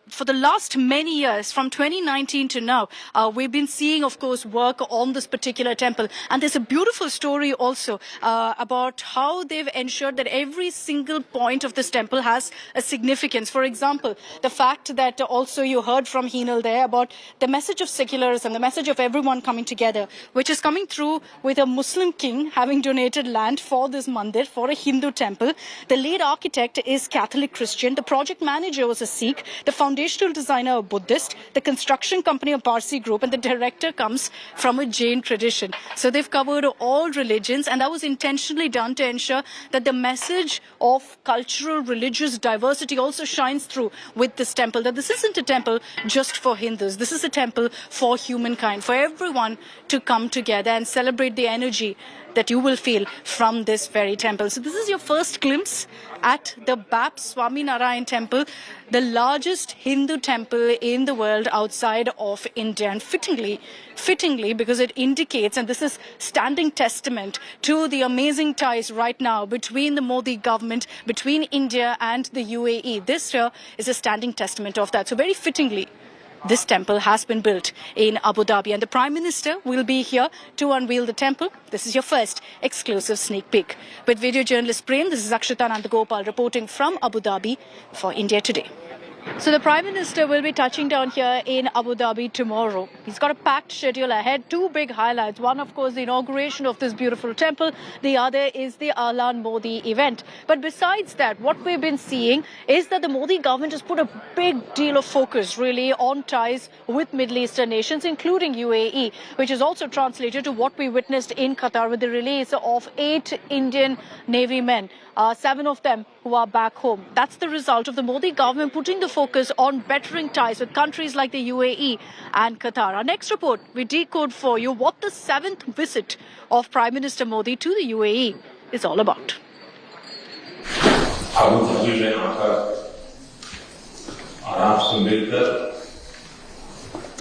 For the last many years, from 2019 to now, we've been seeing, of course, work on this particular temple. And there's a beautiful story also about how they've ensured that every single point of this temple has a significance. For example, the fact that also you heard from Hinal there about the message of secularism, the message of everyone coming together, which is coming through with a Muslim king having donated land for this mandir, for a Hindu temple. The lead architect is Catholic Christian. The project manager was a Sikh. The foundational designer a Buddhist, the construction company a Parsi group, and the director comes from a Jain tradition. So they've covered all religions, and that was intentionally done to ensure that the message of cultural, religious diversity also shines through with this temple, that this isn't a temple just for Hindus. This is a temple for humankind, for everyone to come together and celebrate the energy that you will feel from this very temple. So this is your first glimpse at the Bap Swaminarayan temple, the largest Hindu temple in the world outside of India. And fittingly, because it indicates, and this is standing testament to the amazing ties right now between the Modi government, between India and the UAE. This here is a standing testament of that. So very fittingly, this temple has been built in Abu Dhabi, and the Prime Minister will be here to unveil the temple. This is your first exclusive sneak peek. With video journalist Prem, this is Akshita Nandagopal reporting from Abu Dhabi for India Today. So the Prime Minister will be touching down here in Abu Dhabi tomorrow. He's got a packed schedule ahead. Two big highlights. One, of course, the inauguration of this beautiful temple. The other is the Alan Modi event. But besides that, what we've been seeing is that the Modi government has put a big deal of focus really on ties with Middle Eastern nations, including UAE, which is also translated to what we witnessed in Qatar with the release of 8 Indian Navy men. 7 of them who are back home. That's the result of the Modi government putting the focus on bettering ties with countries like the UAE and Qatar. Our next report, we decode for you what the 7th visit of Prime Minister Modi to the UAE is all about.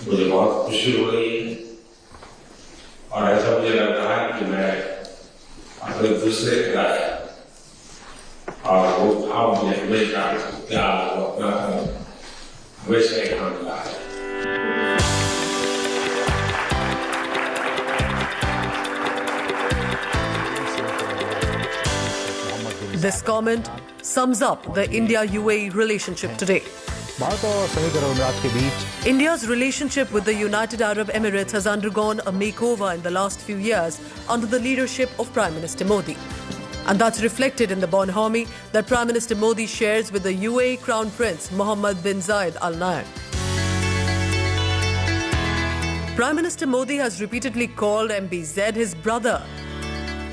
मुझे बहुत खुशी हो रही है और ऐसा मुझे लग रहा है कि मैं अपने दूसरे इलाके और वो भाव मुझे हमेशा प्यार और अपना हमेशा यहाँ मिला है. This comment sums up the India-UAE relationship today. India's relationship with the United Arab Emirates has undergone a makeover in the last few years under the leadership of Prime Minister Modi. And that's reflected in the bonhomie that Prime Minister Modi shares with the UAE Crown Prince Mohammed bin Zayed Al Nahyan. Prime Minister Modi has repeatedly called MBZ his brother,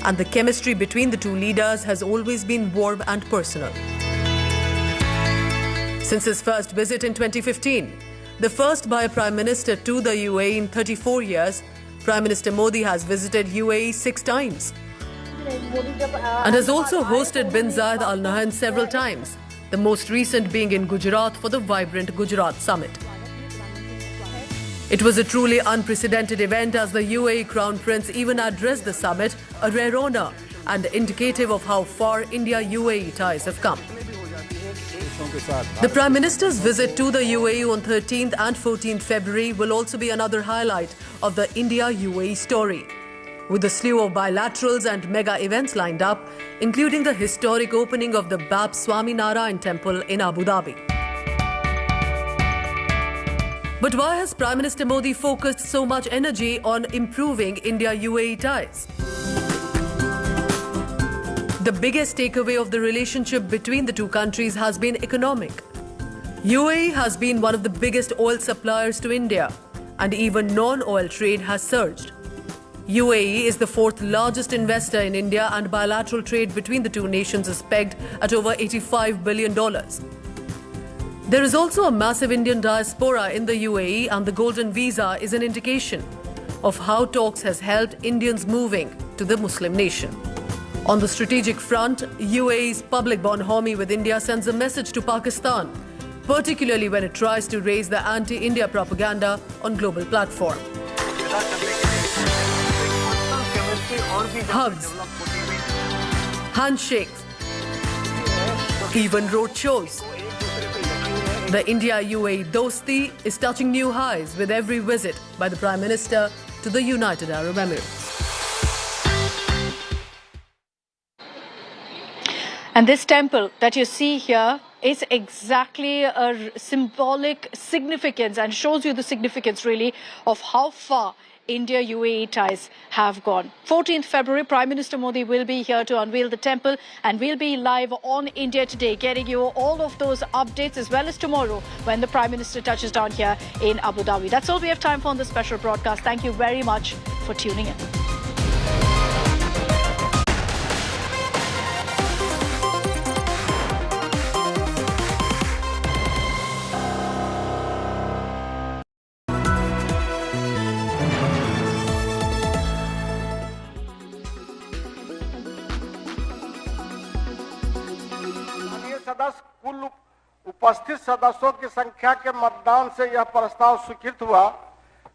and the chemistry between the two leaders has always been warm and personal. Since his first visit in 2015, the first by a Prime Minister to the UAE in 34 years, Prime Minister Modi has visited UAE 6 times and has also hosted bin Zayed Al Nahyan several times, the most recent being in Gujarat for the vibrant Gujarat Summit. It was a truly unprecedented event as the UAE Crown Prince even addressed the summit, a rare honor and indicative of how far India-UAE ties have come. The Prime Minister's visit to the UAE on 13th and 14th February will also be another highlight of the India-UAE story, with a slew of bilaterals and mega events lined up, including the historic opening of the Bap Swaminarayan Temple in Abu Dhabi. But why has Prime Minister Modi focused so much energy on improving India-UAE ties? The biggest takeaway of the relationship between the two countries has been economic. UAE has been one of the biggest oil suppliers to India, and even non-oil trade has surged. UAE is the fourth largest investor in India, and bilateral trade between the two nations is pegged at over $85 billion. There is also a massive Indian diaspora in the UAE, and the Golden Visa is an indication of how talks has helped Indians moving to the Muslim nation. On the strategic front, UAE's public bonhomie with India sends a message to Pakistan, particularly when it tries to raise the anti-India propaganda on global platform. Hugs, handshakes, even road shows. The India-UAE dosti is touching new highs with every visit by the Prime Minister to the United Arab Emirates. And this temple that you see here is exactly a symbolic significance and shows you the significance really of how far India-UAE ties have gone. 14th February, Prime Minister Modi will be here to unveil the temple, and we'll be live on India Today, getting you all of those updates, as well as tomorrow when the Prime Minister touches down here in Abu Dhabi. That's all we have time for on this special broadcast. Thank you very much for tuning in. सदस्य कुल उपस्थित सदस्यों की संख्या के मतदान से यह प्रस्ताव स्वीकृत हुआ।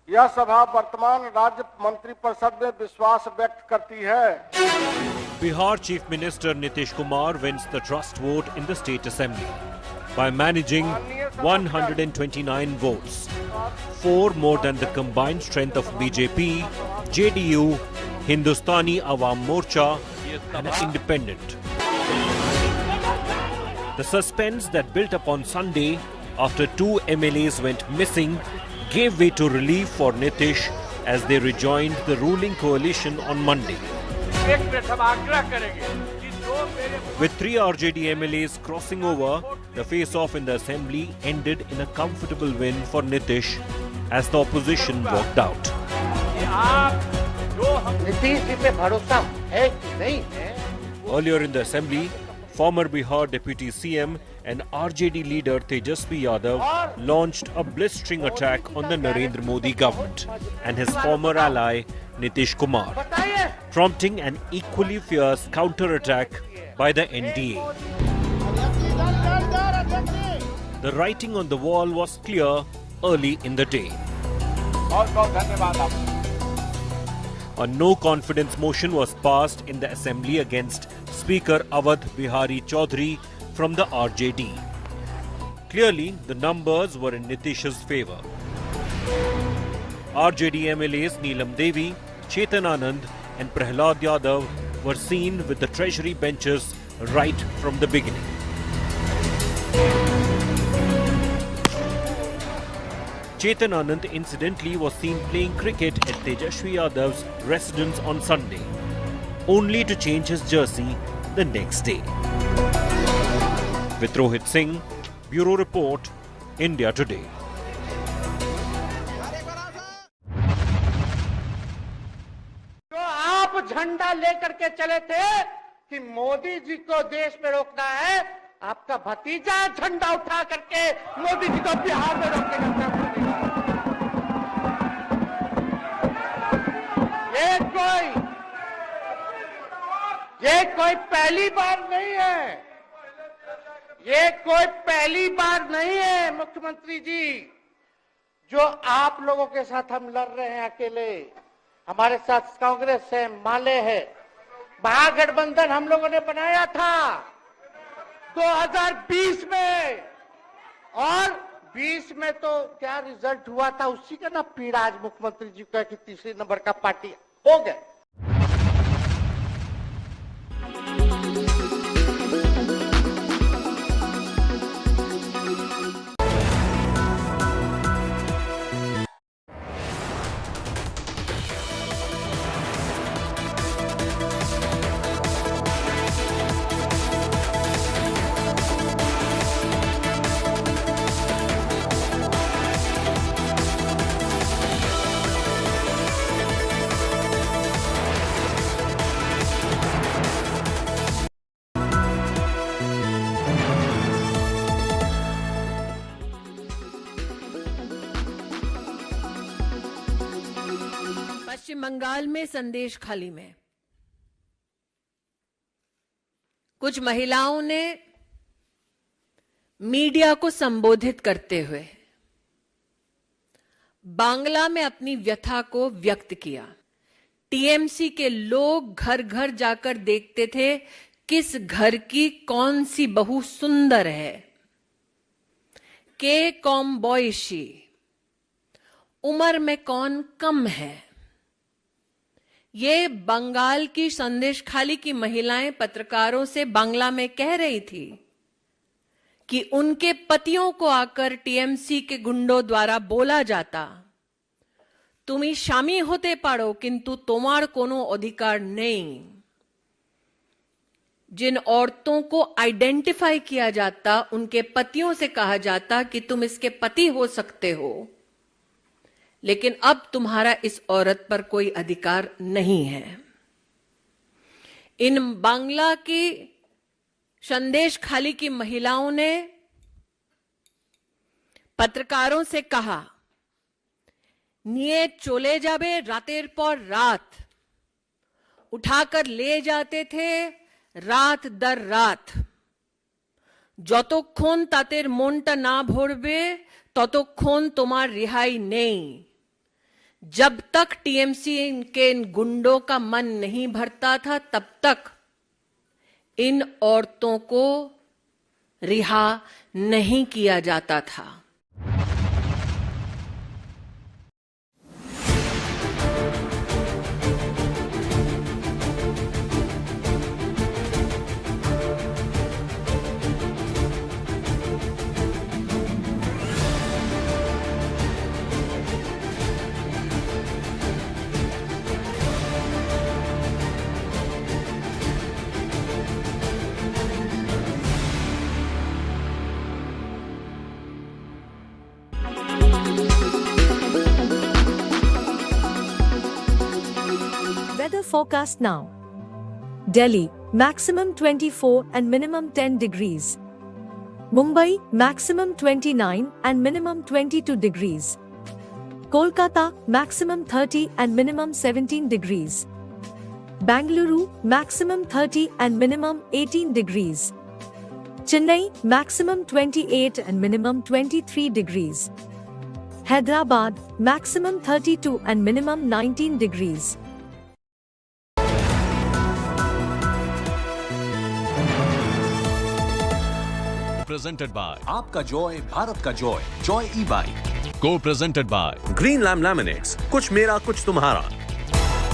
यह सभा वर्तमान राज्य मंत्रिपरिषद में विश्वास व्यक्त करती है। Bihar Chief Minister Nitish Kumar wins the trust vote in the State Assembly by managing 129 votes, 4 more than the combined strength of BJP, JDU, Hindustani Awam Morcha and an independent. The suspense that built up on Sunday after 2 MLAs went missing gave way to relief for Nitish as they rejoined the ruling coalition on Monday. With 3 RJD MLAs crossing over, the face-off in the assembly ended in a comfortable win for Nitish as the opposition walked out. Earlier in the assembly, former Bihar Deputy CM and RJD leader Tejasvi Yadav launched a blistering attack on the Narendra Modi government and his former ally Nitish Kumar, prompting an equally fierce counter-attack by the NDA. The writing on the wall was clear early in the day. A no-confidence motion was passed in the assembly against Speaker Awadh Bihari Chaudhary from the RJD. Clearly, the numbers were in Nitish's favour. RJD MLAs Neelam Devi, Chetan Anand and Prahlad Yadav were seen with the treasury benches right from the beginning. Chetan Anand incidentally was seen playing cricket at Tejasvi Yadav's residence on Sunday, only to change his jersey the next day. With Rohit Singh, Bureau Report, India Today. जो आप झंडा लेकर के चले थे कि मोदी जी को देश में रोकना है, आपका भतीजा झंडा उठा करके मोदी जी को बिहार में रोकेगा। ये कोई पहली बार नहीं है, ये कोई पहली बार नहीं है मुख्यमंत्री जी, जो आप लोगों के साथ हम लड़ रहे हैं अकेले। हमारे साथ कांग्रेस है, माले है, महागठबंधन हम लोगों ने बनाया था 2020 में, और 20 में तो क्या रिजल्ट हुआ था उसी का ना पीड़ा आज मुख्यमंत्री जी का कि तीसरे नंबर का पार्टी हो गए। पश्चिम बंगाल में संदेश खाली में कुछ महिलाओं ने मीडिया को संबोधित करते हुए बांग्ला में अपनी व्यथा को व्यक्त किया। टीएमसी के लोग घर घर जाकर देखते थे किस घर की कौन सी बहू सुंदर है, के कौन बॉयशी, उम्र में कौन कम है। ये बंगाल की संदेश खाली की महिलाएं पत्रकारों से बांग्ला में कह रही थी कि उनके पतियों को आकर टीएमसी के गुंडों द्वारा बोला जाता, तुमी स्वामी होते पारो किंतु तुम्हार कोनो अधिकार नहीं। जिन औरतों को आइडेंटिफाई किया जाता उनके पतियों से कहा जाता कि तुम इसके पति हो सकते हो, लेकिन अब तुम्हारा इस औरत पर कोई अधिकार नहीं है। इन बांग्ला की संदेश खाली की महिलाओं ने पत्रकारों से कहा, निये चले जाबे रातेर पर रात, उठाकर ले जाते थे रात दर रात, যতক্ষণ তাদের মনটা না ভরবে ততক্ষণ তোমার रिहाई नहीं। जब तक टीएमसी के इन गुंडों का मन नहीं भरता था तब तक इन औरतों को रिहा नहीं किया जाता था। Weather forecast now. Delhi, maximum 24 and minimum 10 degrees. Mumbai, maximum 29 and minimum 22 degrees. Kolkata, maximum 30 and minimum 17 degrees. Bengaluru, maximum 30 and minimum 18 degrees. Chennai, maximum 28 and minimum 23 degrees. Hyderabad, maximum 32 and minimum 19 degrees. Presented by आपका Joy Bharat का Joy, Joy e bike. Co-presented by green lam laminates, कुछ मेरा कुछ तुम्हारा।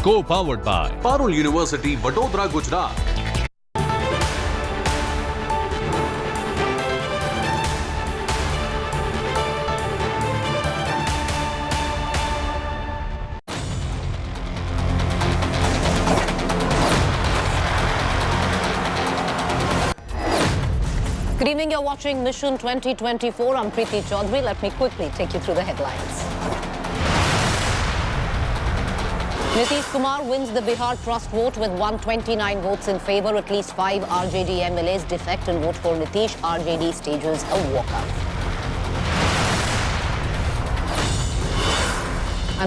Co-powered by Parul university, Vadodara, Gujarat. Good evening, you're watching Mission 2024. I'm Preeti Chaudhary. Let me quickly take you through the headlines. Nitish Kumar wins the Bihar trust vote with 129 votes in favour. At least 5 RJD MLAs defect and vote for Nitish. RJD stages a walkout.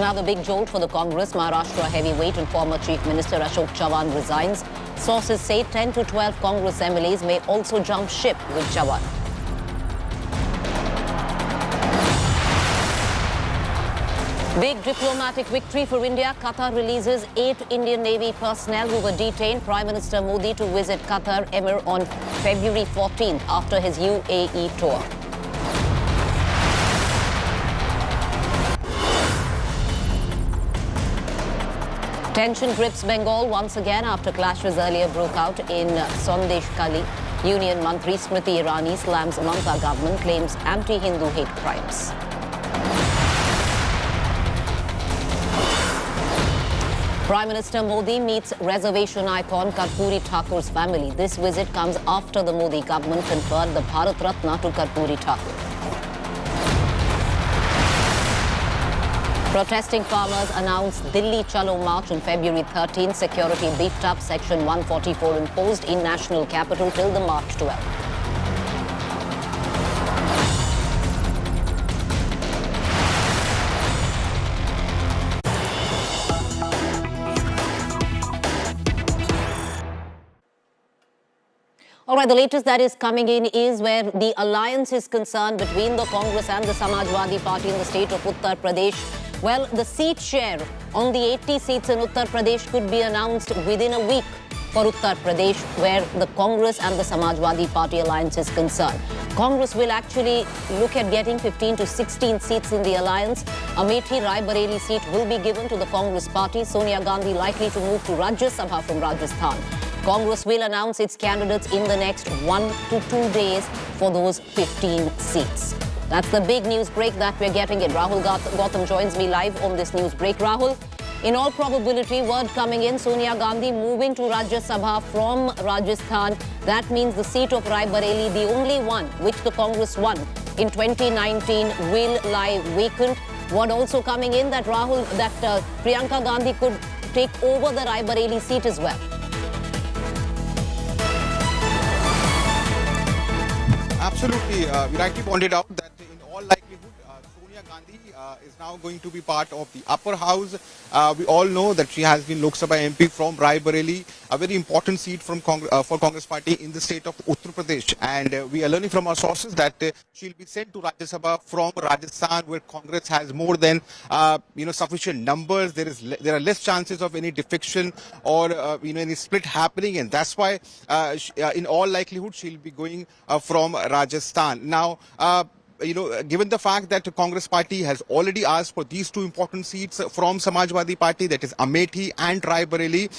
Another big jolt for the Congress. Maharashtra heavyweight and former Chief Minister Ashok Chavan resigns. Sources say 10 to 12 Congress MLAs may also jump ship with Chavan. Big diplomatic victory for India. Qatar releases 8 Indian Navy personnel who were detained. Prime Minister Modi to visit Qatar Emir on February 14th after his UAE tour. Tension grips Bengal once again after clashes earlier broke out in Sondeshkhali. Union Mantri Smriti Irani slams Mamata government, claims anti-Hindu hate crimes. Prime Minister Modi meets reservation icon Karpuri Thakur's family. This visit comes after the Modi government conferred the Bharat Ratna to Karpuri Thakur. Protesting farmers announced Delhi Chalo March on February 13th. Security beefed up. Section 144 imposed in national capital till the March 12th. right, the latest that is coming in is where the alliance is concerned between the Congress and the Samajwadi Party in the state of Uttar Pradesh. Well, the seat share on the 80 seats in Uttar Pradesh could be announced within a week for Uttar Pradesh, where the Congress and the Samajwadi Party alliance is concerned. Congress will actually look at getting 15 to 16 seats in the alliance. Amethi Rai Bareli seat will be given to the Congress party. Sonia Gandhi likely to move to Rajya Sabha from Rajasthan. Congress will announce its candidates in the next 1 to 2 days for those 15 seats. That's the big news break that we're getting in. Rahul Gautam joins me live on this news break. Rahul, in all probability, word coming in, Sonia Gandhi moving to Rajya Sabha from Rajasthan. That means the seat of Rai Bareli, the only one which the Congress won in 2019, will lie vacant. Word also coming in that Priyanka Gandhi could take over the Rai Bareli seat as well. Absolutely. We rightly pointed out that in all likelihood, Sonia Gandhi is now going to be part of the upper house. We all know that she has been Lok Sabha MP from Rai Bareli, a very important seat from for Congress party in the state of Uttar Pradesh. And we are learning from our sources that she'll be sent to Rajya Sabha from Rajasthan, where Congress has more than sufficient numbers. There are less chances of any defection or any split happening, and that's why in all likelihood she'll be going from Rajasthan. Now, given the fact that the Congress party has already asked for these two important seats from Samajwadi Party, that is Amethi and Rai Bareli,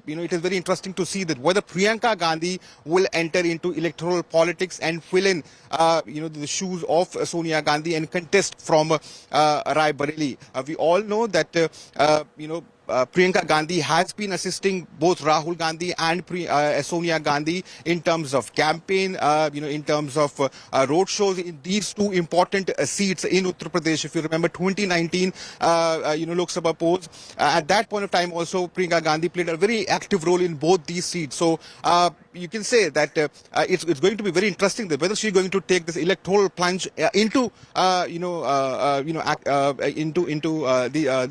it is very interesting to see that whether Priyanka Gandhi will enter into electoral politics and fill in, the shoes of Sonia Gandhi and contest from Rai Bareli. We all know that, Priyanka Gandhi has been assisting both Rahul Gandhi and Sonia Gandhi in terms of campaign, in terms of road shows in these two important seats in Uttar Pradesh. If you remember 2019, Lok Sabha polls, at that point of time also Priyanka Gandhi played a very active role in both these seats. So you can say that it's going to be very interesting that whether she's going to take this electoral plunge into the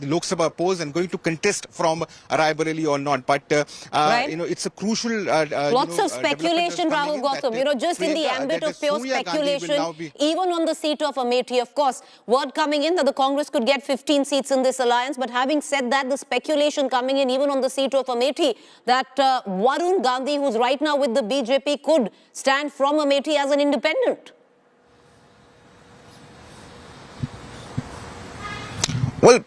Lok Sabha polls and going to contest from Rai Bareli or not. But it's a crucial lots of speculation, Rahul Gautam, just in the ambit of pure speculation, even on the seat of Amethi. Of course, word coming in that the Congress could get 15 seats in this alliance. But having said that, the speculation coming in even on the seat of Amethi that Varun Gandhi, who's right now with the BJP, could stand from Amethi as an independent. Well,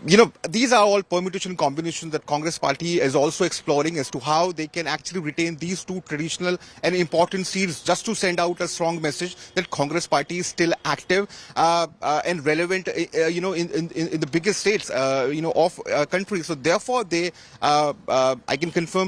these are all permutation combinations that Congress party is also exploring as to how they can actually retain these two traditional and important seats, just to send out a strong message that Congress party is still active and relevant, in the biggest states, of country. So therefore, I can confirm